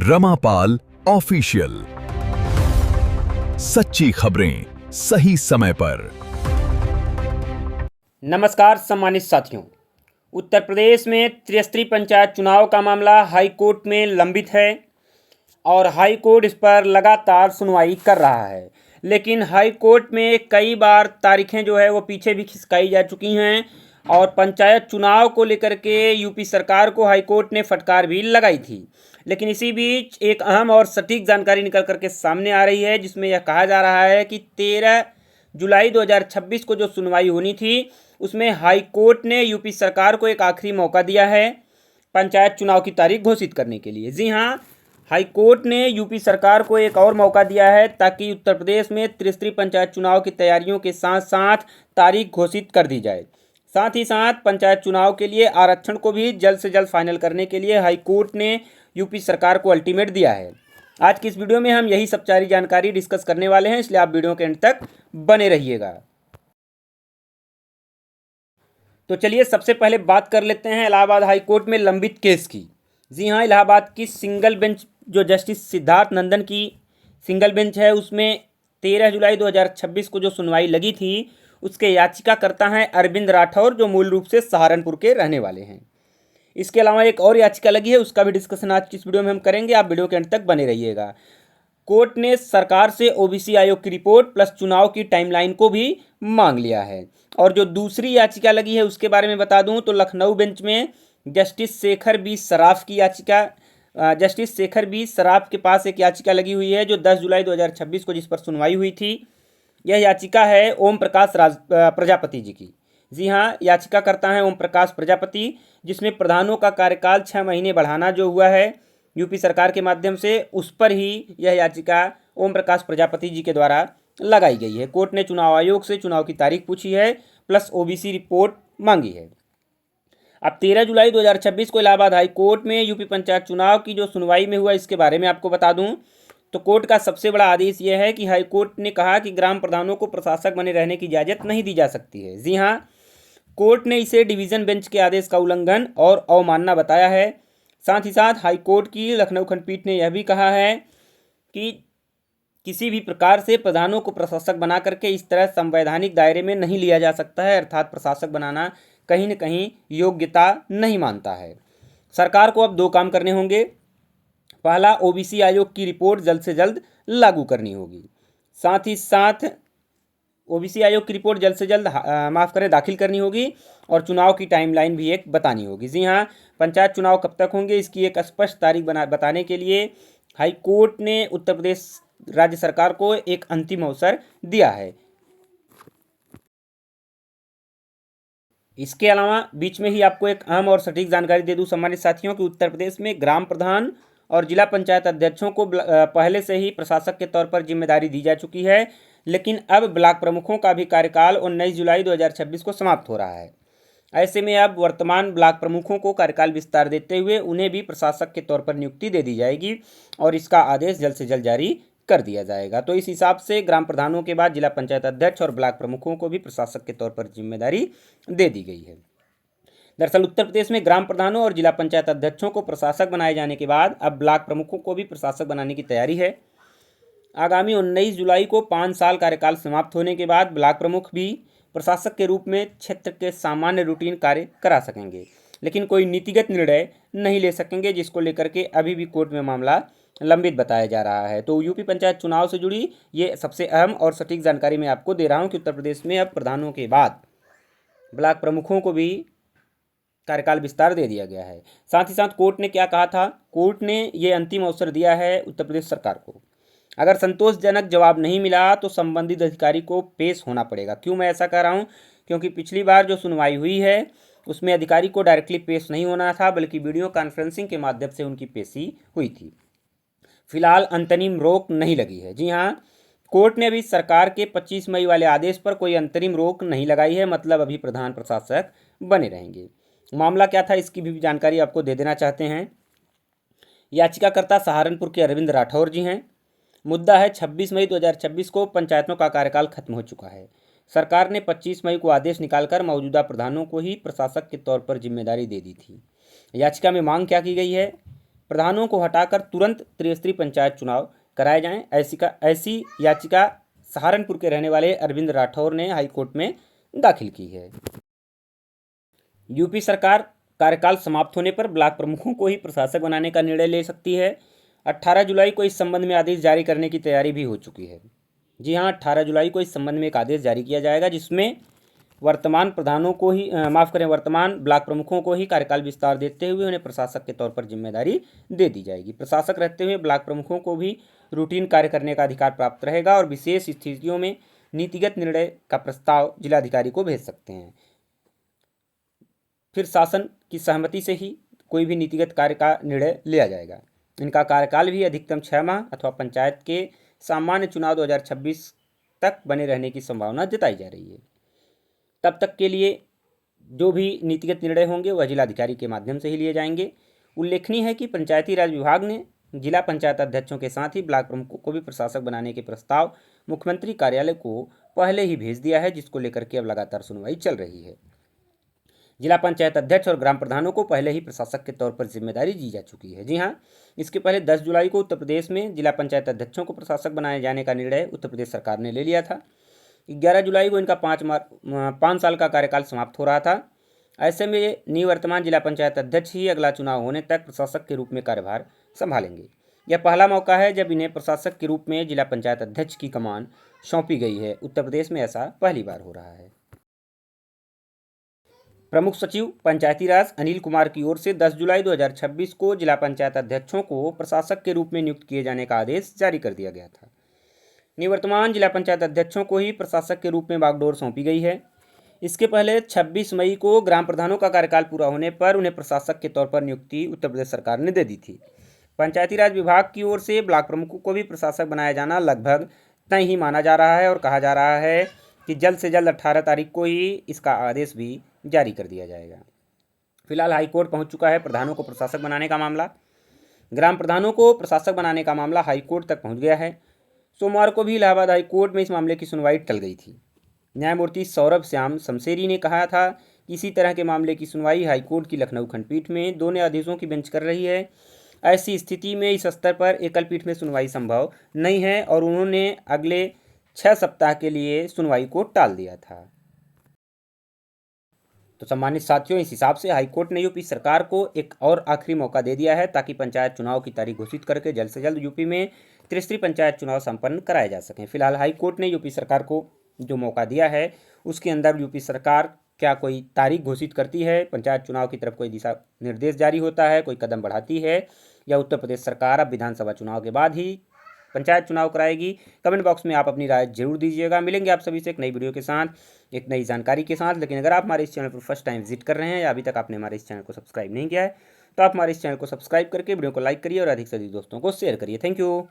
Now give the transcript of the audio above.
Ramapal official. सच्ची खबरें सही समय पर। नमस्कार सम्मानित साथियों, उत्तर प्रदेश में त्रिस्तरीय पंचायत चुनाव का मामला हाई कोर्ट में लंबित है और हाई कोर्ट इस पर लगातार सुनवाई कर रहा है। लेकिन हाई कोर्ट में कई बार तारीखें जो है वो पीछे भी खिसकाई जा चुकी हैं और पंचायत चुनाव को लेकर के यूपी सरकार को हाई कोर्ट ने फटकार भी लगाई थी। लेकिन इसी बीच एक अहम और सटीक जानकारी निकल करके सामने आ रही है, जिसमें यह कहा जा रहा है कि 13 जुलाई 2026 को जो सुनवाई होनी थी उसमें हाई कोर्ट ने यूपी सरकार को एक आखिरी मौका दिया है पंचायत चुनाव की तारीख घोषित करने के लिए। जी हाँ, हाई कोर्ट ने यूपी सरकार को एक और मौका दिया है ताकि उत्तर प्रदेश में त्रिस्तरीय पंचायत चुनाव की तैयारियों के साथ साथ तारीख घोषित कर दी जाए। साथ ही साथ पंचायत चुनाव के लिए आरक्षण को भी जल्द से जल्द फाइनल करने के लिए हाई कोर्ट ने यूपी सरकार को अल्टीमेट दिया है। आज की इस वीडियो में हम यही सब सारी जानकारी डिस्कस करने वाले हैं, इसलिए आप वीडियो के अंत तक बने रहिएगा। तो चलिए सबसे पहले बात कर लेते हैं इलाहाबाद हाई कोर्ट में लंबित केस की। जी हाँ, इलाहाबाद की सिंगल बेंच जो जस्टिस सिद्धार्थ नंदन की सिंगल बेंच है, उसमें 13 जुलाई 2026 को जो सुनवाई लगी थी उसके याचिकाकर्ता हैं अरविंद राठौर, जो मूल रूप से सहारनपुर के रहने वाले हैं। इसके अलावा एक और याचिका लगी है, उसका भी डिस्कशन आज की इस वीडियो में हम करेंगे, आप वीडियो के अंत तक बने रहिएगा। कोर्ट ने सरकार से ओबीसी आयोग की रिपोर्ट प्लस चुनाव की टाइमलाइन को भी मांग लिया है। और जो दूसरी याचिका लगी है उसके बारे में बता दूं तो लखनऊ बेंच में जस्टिस शेखर बी सराफ की याचिका जस्टिस शेखर बी सराफ के पास एक याचिका लगी हुई है जो 10 जुलाई 2026 को जिस पर सुनवाई हुई थी। यह याचिका है ओम प्रकाश प्रजापति जी की। जी हाँ, याचिकाकर्ता हैं ओम प्रकाश प्रजापति, जिसमें प्रधानों का कार्यकाल 6 महीने बढ़ाना जो हुआ है यूपी सरकार के माध्यम से, उस पर ही यह याचिका ओम प्रकाश प्रजापति जी के द्वारा लगाई गई है। कोर्ट ने चुनाव आयोग से चुनाव की तारीख पूछी है प्लस ओबीसी रिपोर्ट मांगी है। अब 13 जुलाई 2026 को इलाहाबाद हाई कोर्ट में यूपी पंचायत चुनाव की जो सुनवाई में हुआ, इसके बारे में आपको बता दूं तो कोर्ट का सबसे बड़ा आदेश यह है कि हाई कोर्ट ने कहा कि ग्राम प्रधानों को प्रशासक बने रहने की इजाज़त नहीं दी जा सकती है। जी हाँ, कोर्ट ने इसे डिवीज़न बेंच के आदेश का उल्लंघन और अवमानना बताया है। साथ ही साथ हाई कोर्ट की लखनऊ खंडपीठ ने यह भी कहा है कि किसी भी प्रकार से प्रधानों को प्रशासक बना करके इस तरह संवैधानिक दायरे में नहीं लिया जा सकता है, अर्थात प्रशासक बनाना कहीं न कहीं योग्यता नहीं मानता है। सरकार को अब 2 काम करने होंगे। पहला, ओबीसी आयोग की रिपोर्ट जल्द से जल्द लागू करनी होगी। साथ ही साथ ओबीसी आयोग की रिपोर्ट जल्द से जल्द दाखिल करनी होगी और चुनाव की टाइमलाइन भी एक बतानी होगी। जी हाँ, पंचायत चुनाव कब तक होंगे इसकी एक स्पष्ट तारीख बताने के लिए हाई कोर्ट ने उत्तर प्रदेश राज्य सरकार को एक अंतिम अवसर दिया है। इसके अलावा बीच में ही आपको एक अहम और सटीक जानकारी दे दूं सम्मानित साथियों कि उत्तर प्रदेश में ग्राम प्रधान और जिला पंचायत अध्यक्षों को पहले से ही प्रशासक के तौर पर जिम्मेदारी दी जा चुकी है, लेकिन अब ब्लॉक प्रमुखों का भी कार्यकाल 19 जुलाई 2026 को समाप्त हो रहा है। ऐसे में अब वर्तमान ब्लॉक प्रमुखों को कार्यकाल विस्तार देते हुए उन्हें भी प्रशासक के तौर पर नियुक्ति दे दी जाएगी और इसका आदेश जल्द से जल्द जारी कर दिया जाएगा। तो इस हिसाब से ग्राम प्रधानों के बाद जिला पंचायत अध्यक्ष और ब्लॉक प्रमुखों को भी प्रशासक के तौर पर जिम्मेदारी दे दी गई है। दरअसल उत्तर प्रदेश में ग्राम प्रधानों और जिला पंचायत अध्यक्षों को प्रशासक बनाए जाने के बाद अब ब्लॉक प्रमुखों को भी प्रशासक बनाने की तैयारी है। आगामी 19 जुलाई को 5 साल कार्यकाल समाप्त होने के बाद ब्लॉक प्रमुख भी प्रशासक के रूप में क्षेत्र के सामान्य रूटीन कार्य करा सकेंगे, लेकिन कोई नीतिगत निर्णय नहीं ले सकेंगे, जिसको लेकर के अभी भी कोर्ट में मामला लंबित बताया जा रहा है। तो यूपी पंचायत चुनाव से जुड़ी ये सबसे अहम और सटीक जानकारी मैं आपको दे रहा हूँ कि उत्तर प्रदेश में अब प्रधानों के बाद ब्लॉक प्रमुखों को भी कार्यकाल विस्तार दे दिया गया है। साथ ही साथ कोर्ट ने क्या कहा था, कोर्ट ने ये अंतिम अवसर दिया है उत्तर प्रदेश सरकार को, अगर संतोषजनक जवाब नहीं मिला तो संबंधित अधिकारी को पेश होना पड़ेगा। क्यों मैं ऐसा कह रहा हूँ, क्योंकि पिछली बार जो सुनवाई हुई है उसमें अधिकारी को डायरेक्टली पेश नहीं होना था, बल्कि वीडियो कॉन्फ्रेंसिंग के माध्यम से उनकी पेशी हुई थी। फिलहाल अंतरिम रोक नहीं लगी है। जी हाँ, कोर्ट ने अभी सरकार के 25 मई वाले आदेश पर कोई अंतरिम रोक नहीं लगाई है, मतलब अभी प्रधान प्रशासक बने रहेंगे। मामला क्या था इसकी भी जानकारी आपको दे देना चाहते हैं। याचिकाकर्ता सहारनपुर के अरविंद राठौर जी हैं। मुद्दा है 26 मई 2026 को पंचायतों का कार्यकाल खत्म हो चुका है। सरकार ने 25 मई को आदेश निकालकर मौजूदा प्रधानों को ही प्रशासक के तौर पर जिम्मेदारी दे दी थी। याचिका में मांग क्या की गई है प्रधानों को हटाकर तुरंत त्रिस्तरीय पंचायत चुनाव कराए जाएं। ऐसी याचिका सहारनपुर के रहने वाले अरविंद राठौर ने हाईकोर्ट में दाखिल की है। यूपी सरकार कार्यकाल समाप्त होने पर ब्लॉक प्रमुखों को ही प्रशासक बनाने का निर्णय ले सकती है। 18 जुलाई को इस संबंध में आदेश जारी करने की तैयारी भी हो चुकी है। जी हाँ, 18 जुलाई को इस संबंध में एक आदेश जारी किया जाएगा, जिसमें वर्तमान ब्लॉक प्रमुखों को ही कार्यकाल विस्तार देते हुए उन्हें प्रशासक के तौर पर जिम्मेदारी दे दी जाएगी। प्रशासक रहते हुए ब्लॉक प्रमुखों को भी रूटीन कार्य करने का अधिकार प्राप्त रहेगा और विशेष स्थितियों में नीतिगत निर्णय का प्रस्ताव जिलाधिकारी को भेज सकते हैं। फिर शासन की सहमति से ही कोई भी नीतिगत कार्य का निर्णय लिया जाएगा। इनका कार्यकाल भी अधिकतम 6 माह अथवा पंचायत के सामान्य चुनाव 2026 तक बने रहने की संभावना जताई जा रही है। तब तक के लिए जो भी नीतिगत निर्णय होंगे वह जिलाधिकारी के माध्यम से ही लिए जाएंगे। उल्लेखनीय है कि पंचायती राज विभाग ने जिला पंचायत अध्यक्षों के साथ ही ब्लॉक प्रमुखों को भी प्रशासक बनाने के प्रस्ताव मुख्यमंत्री कार्यालय को पहले ही भेज दिया है, जिसको लेकर के अब लगातार सुनवाई चल रही है। जिला पंचायत अध्यक्ष और ग्राम प्रधानों को पहले ही प्रशासक के तौर पर जिम्मेदारी दी जा चुकी है। जी हाँ, इसके पहले 10 जुलाई को उत्तर प्रदेश में जिला पंचायत अध्यक्षों को प्रशासक बनाए जाने का निर्णय उत्तर प्रदेश सरकार ने ले लिया था। 11 जुलाई को इनका 5 साल का कार्यकाल समाप्त हो रहा था। ऐसे में निवर्तमान जिला पंचायत अध्यक्ष ही अगला चुनाव होने तक प्रशासक के रूप में कार्यभार संभालेंगे। यह पहला मौका है जब इन्हें प्रशासक के रूप में जिला पंचायत अध्यक्ष की कमान सौंपी गई है। उत्तर प्रदेश में ऐसा पहली बार हो रहा है। प्रमुख सचिव पंचायती राज अनिल कुमार की ओर से 10 जुलाई 2026 को जिला पंचायत अध्यक्षों को प्रशासक के रूप में नियुक्त किए जाने का आदेश जारी कर दिया गया था। निवर्तमान जिला पंचायत अध्यक्षों को ही प्रशासक के रूप में बागडोर सौंपी गई है। इसके पहले 26 मई को ग्राम प्रधानों का कार्यकाल पूरा होने पर उन्हें प्रशासक के तौर पर नियुक्ति उत्तर प्रदेश सरकार ने दे दी थी। पंचायती राज विभाग की ओर से ब्लॉक प्रमुखों को भी प्रशासक बनाया जाना लगभग तय ही माना जा रहा है और कहा जा रहा है कि जल्द से जल्द 18 तारीख को ही इसका आदेश भी जारी कर दिया जाएगा। फिलहाल हाईकोर्ट पहुंच चुका है प्रधानों को प्रशासक बनाने का मामला। ग्राम प्रधानों को प्रशासक बनाने का मामला हाईकोर्ट तक पहुंच गया है। सोमवार को भी इलाहाबाद हाईकोर्ट में इस मामले की सुनवाई टल गई थी। न्यायमूर्ति सौरभ श्याम शमशेरी ने कहा था कि इसी तरह के मामले की सुनवाई हाईकोर्ट की लखनऊ खंडपीठ में 2 न्यायाधीशों की बेंच कर रही है। ऐसी स्थिति में इस स्तर पर एकल पीठ में सुनवाई संभव नहीं है और उन्होंने अगले 6 सप्ताह के लिए सुनवाई को टाल दिया था। तो सम्मानित साथियों, इस हिसाब से हाईकोर्ट ने यूपी सरकार को एक और आखिरी मौका दे दिया है ताकि पंचायत चुनाव की तारीख घोषित करके जल्द से जल्द यूपी में त्रिस्तरीय पंचायत चुनाव संपन्न कराए जा सकें। फिलहाल हाईकोर्ट ने यूपी सरकार को जो मौका दिया है उसके अंदर यूपी सरकार क्या कोई तारीख घोषित करती है, पंचायत चुनाव की तरफ कोई दिशा निर्देश जारी होता है, कोई कदम बढ़ाती है, या उत्तर प्रदेश सरकार अब विधानसभा चुनाव के बाद ही पंचायत चुनाव कराएगी। कमेंट बॉक्स में आप अपनी राय जरूर दीजिएगा। मिलेंगे आप सभी से एक नई वीडियो के साथ, एक नई जानकारी के साथ। लेकिन अगर आप हमारे इस चैनल पर फर्स्ट टाइम विजिट कर रहे हैं या अभी तक आपने हमारे इस चैनल को सब्सक्राइब नहीं किया है तो आप हमारे इस चैनल को सब्सक्राइब करके वीडियो को लाइक करिए और अधिक से अधिक दोस्तों को शेयर करिए। Thank you.